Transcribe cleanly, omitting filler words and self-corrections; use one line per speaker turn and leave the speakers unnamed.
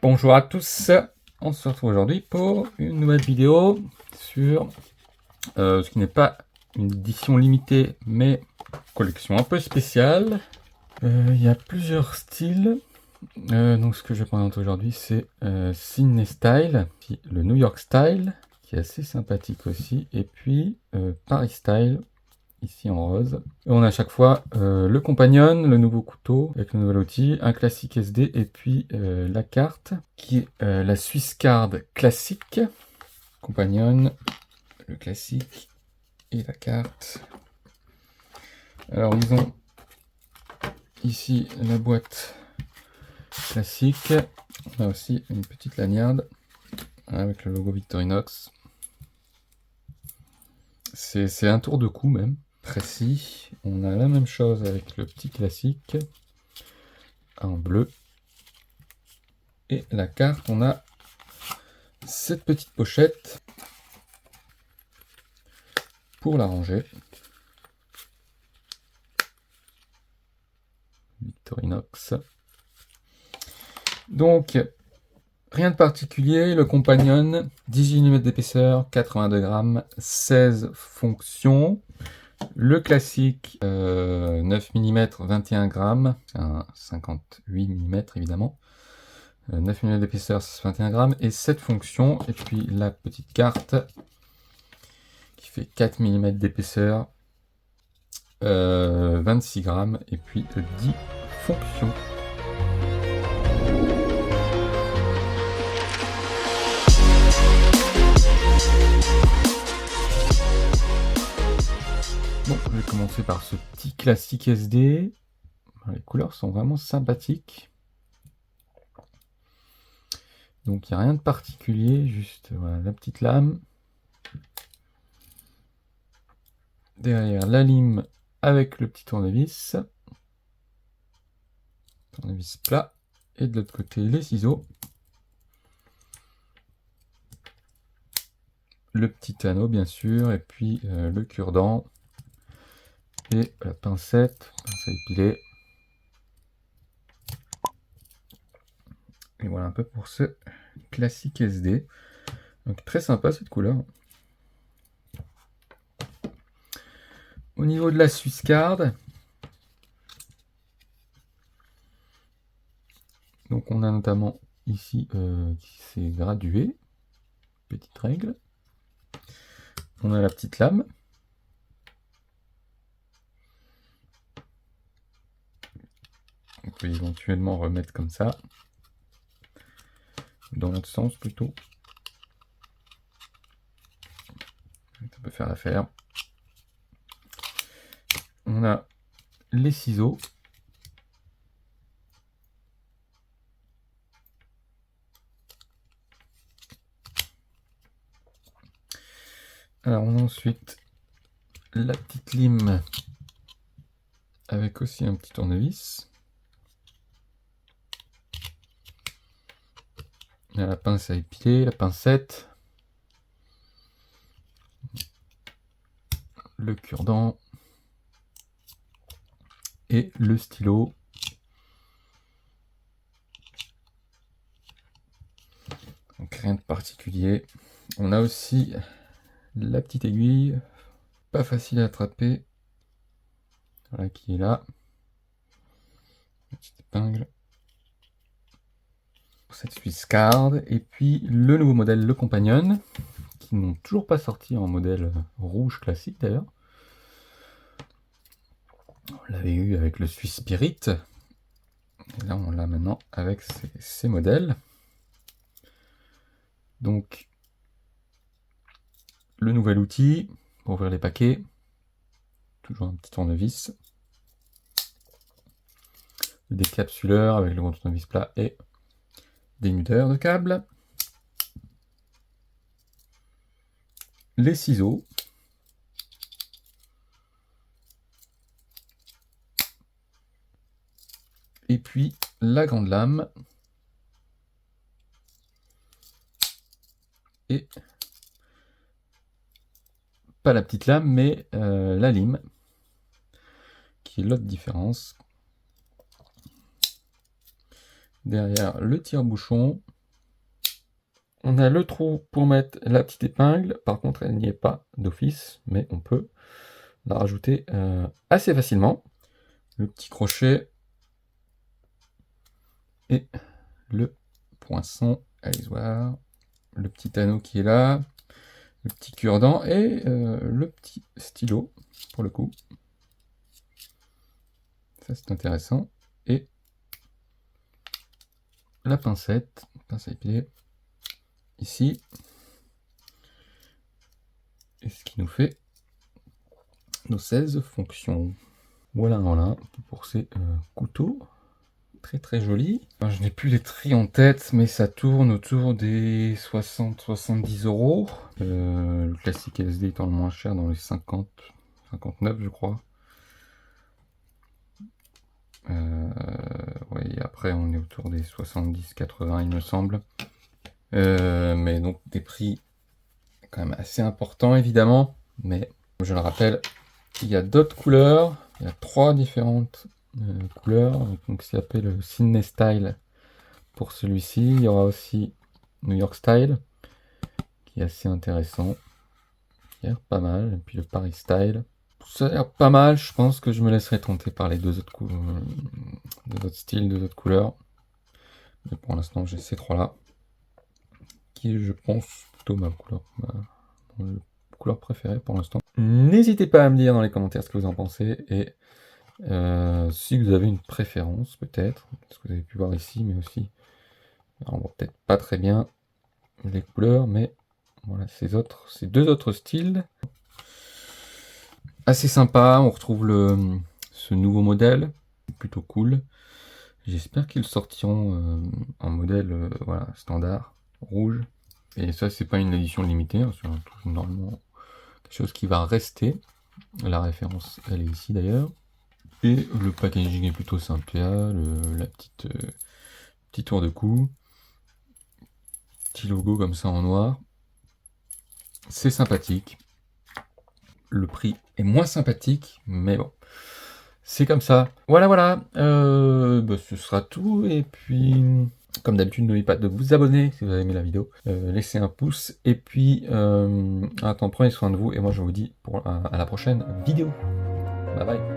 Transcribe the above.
Bonjour à tous, on se retrouve aujourd'hui pour une nouvelle vidéo sur ce qui n'est pas une édition limitée mais collection un peu spéciale. Il y a plusieurs styles, donc ce que je vais présenter aujourd'hui c'est Sydney Style, le New York Style qui est assez sympathique aussi, et puis Paris Style ici en rose. Et on a à chaque fois le compagnon, le nouveau couteau avec le nouvel outil, un classique SD et puis la carte qui est la Swiss Card classique. Compagnon, le classique et la carte. Alors ils ont ici la boîte classique. On a aussi une petite lanierde avec le logo Victorinox. C'est un tour de cou même, précis. On a la même chose avec le petit classique en bleu. Et la carte, on a cette petite pochette pour la ranger. Victorinox. Donc, rien de particulier. Le compagnon, 18 mm d'épaisseur, 82 grammes, 16 fonctions. Le classique, 9 mm, 21 grammes, un 58 mm évidemment. 9 mm d'épaisseur, 21 grammes et 7 fonctions. Et puis la petite carte qui fait 4 mm d'épaisseur, 26 grammes et puis 10 fonctions. Bon, je vais commencer par ce petit classique SD. Les couleurs sont vraiment sympathiques. Donc il n'y a rien de particulier, juste voilà, la petite lame. Derrière la lime avec le petit tournevis. Tournevis plat. Et de l'autre côté les ciseaux. Le petit anneau bien sûr, et puis le cure-dent. Et la pincette, pince à épiler. Et voilà un peu pour ce classique SD. Donc très sympa cette couleur. Au niveau de la Swiss Card, donc on a notamment ici qui s'est gradué, petite règle. On a la petite lame. On peut éventuellement remettre comme ça, dans l'autre sens plutôt. Ça peut faire l'affaire. On a les ciseaux. Alors on a ensuite la petite lime avec aussi un petit tournevis. On a la pince à épiler, la pincette, le cure-dent et le stylo. Donc rien de particulier. On a aussi la petite aiguille, pas facile à attraper, voilà, qui est là. Petite épingle. Cette Swiss Card. Et puis le nouveau modèle, le Compagnon, qui n'ont toujours pas sorti en modèle rouge classique d'ailleurs. On l'avait eu avec le Swiss Spirit. Et là on l'a maintenant avec ces modèles. Donc le nouvel outil pour ouvrir les paquets. Toujours un petit tournevis. Le décapsuleur avec le grand tournevis plat et dénudeur de câbles. Les ciseaux. Et puis la grande lame. Et pas la petite lame, mais la lime, qui est l'autre différence. Derrière le tire-bouchon. On a le trou pour mettre la petite épingle. Par contre, elle n'y est pas d'office, mais on peut la rajouter assez facilement. Le petit crochet et le poinçon. Allez voir. Le petit anneau qui est là. Le petit cure-dent et le petit stylo, pour le coup. Ça, c'est intéressant. Et la pincette, pince à épiler, ici. Et ce qui nous fait nos 16 fonctions. Voilà, voilà, pour ces couteaux. Très très joli. Enfin, je n'ai plus les prix en tête, mais ça tourne autour des 60-70 €. Le classique SD étant le moins cher, dans les 50, 59 je crois. Oui, après on est autour des 70-80 il me semble. Mais donc des prix quand même assez importants évidemment. Mais je le rappelle, il y a d'autres couleurs. Il y a 3 différentes couleurs. Donc ça s'appelle Sydney Style pour celui-ci. Il y aura aussi New York Style qui est assez intéressant. Qui a l'air pas mal. Et puis le Paris Style. Ça a l'air pas mal. Je pense que je me laisserai tenter par les deux autres styles, deux autres couleurs. Mais pour l'instant, j'ai ces trois-là. Qui est, je pense, plutôt ma couleur préférée pour l'instant. N'hésitez pas à me dire dans les commentaires ce que vous en pensez. Et si vous avez une préférence, peut-être. Ce que vous avez pu voir ici, mais aussi. Alors, on voit peut-être pas très bien les couleurs, mais voilà, ces deux autres styles. Assez sympa, on retrouve ce nouveau modèle, plutôt cool. J'espère qu'ils sortiront en modèle voilà, standard, rouge. Et ça, c'est pas une édition limitée, hein, c'est normalement quelque chose qui va rester. La référence, elle est ici d'ailleurs. Et le packaging est plutôt sympa, la petite tour de cou. Petit logo comme ça en noir. C'est sympathique. Le prix est moins sympathique, mais bon, c'est comme ça. Voilà, voilà, ce sera tout. Et puis, comme d'habitude, n'oubliez pas de vous abonner si vous avez aimé la vidéo. Laissez un pouce. Et puis, attends, prenez soin de vous. Et moi, je vous dis à la prochaine vidéo. Bye bye.